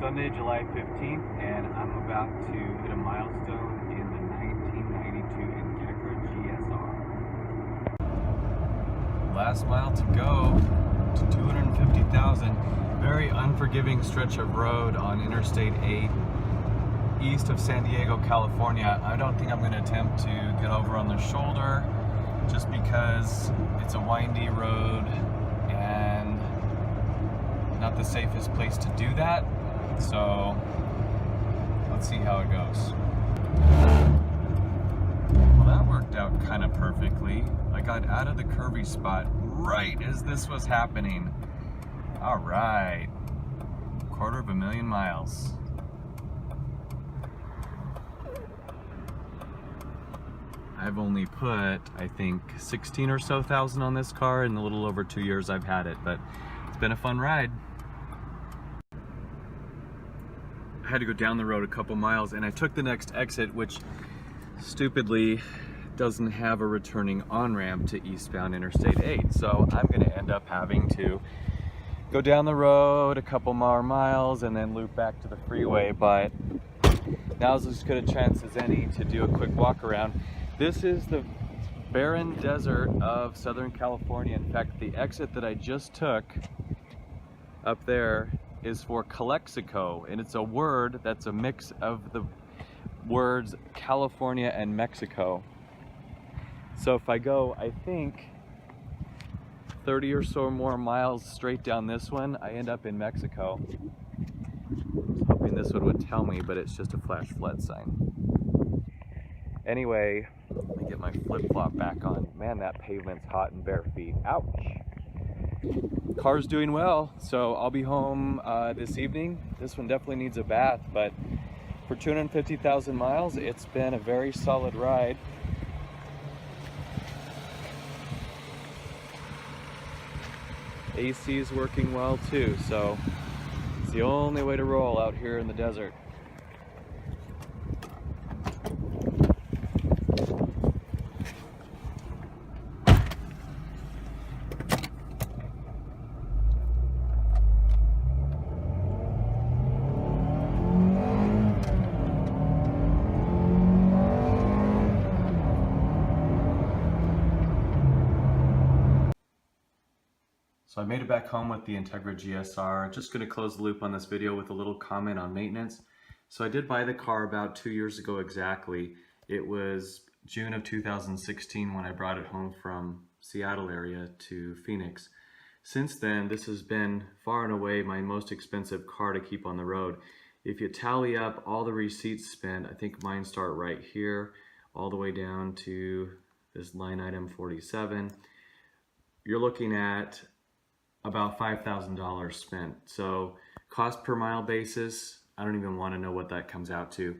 Sunday, July 15th, and I'm about to hit a milestone in the 1992 Integra GSR. Last mile to go to 250,000. Very unforgiving stretch of road on Interstate 8 east of San Diego, California. I don't think I'm going to attempt to get over on the shoulder just because it's a windy road and not the safest place to do that. So let's see how it goes. Well, that worked out kind of perfectly. I got out of the curvy spot right as this was happening. All right, 250,000 miles. I've only put, I think, 16 or so thousand on this car in the little over 2 years I've had it, but it's been a fun ride. I had to go down the road a couple miles and I took the next exit, which stupidly doesn't have a returning on-ramp to eastbound Interstate 8. So I'm gonna end up having to go down the road a couple more miles and then loop back to the freeway, but now's as good a chance as any to do a quick walk around. This is the barren desert of Southern California. In fact, the exit that I just took up there is for Calexico, and it's a word that's a mix of the words California and Mexico. So if I go, I think 30 or so more miles straight down this one, I end up in Mexico. I was hoping this one would tell me, but it's just a flash flood sign. Anyway, let me get my flip-flop back on. Man, that pavement's hot and bare feet. Ouch. Car's doing well, so I'll be home this evening. This one definitely needs a bath, but for 250,000 miles, it's been a very solid ride. AC is working well too, so it's the only way to roll out here in the desert. So I made it back home with the Integra GSR. Just gonna close the loop on this video with a little comment on maintenance. So I did buy the car about 2 years ago exactly. It was June of 2016 when I brought it home from Seattle area to Phoenix. Since then, this has been far and away my most expensive car to keep on the road. If you tally up all the receipts spent, I think mine start right here, all the way down to this line item 47. You're looking at about $5,000 spent. So cost per mile basis, I don't even want to know what that comes out to,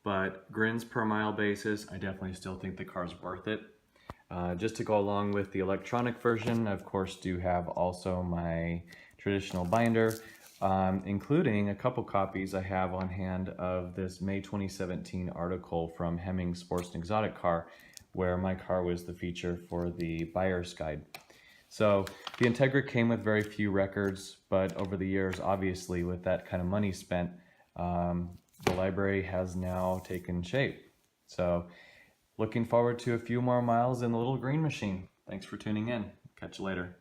but grins per mile basis, I definitely still think the car's worth it. Just to go along with the electronic version, I of course do have also my traditional binder, including a couple copies I have on hand of this May 2017 article from Hemming Sports and Exotic Car, where my car was the feature for the buyer's guide. So the Integra came with very few records, but over the years, obviously, with that kind of money spent, the library has now taken shape. So looking forward to a few more miles in the little green machine. Thanks for tuning in. Catch you later.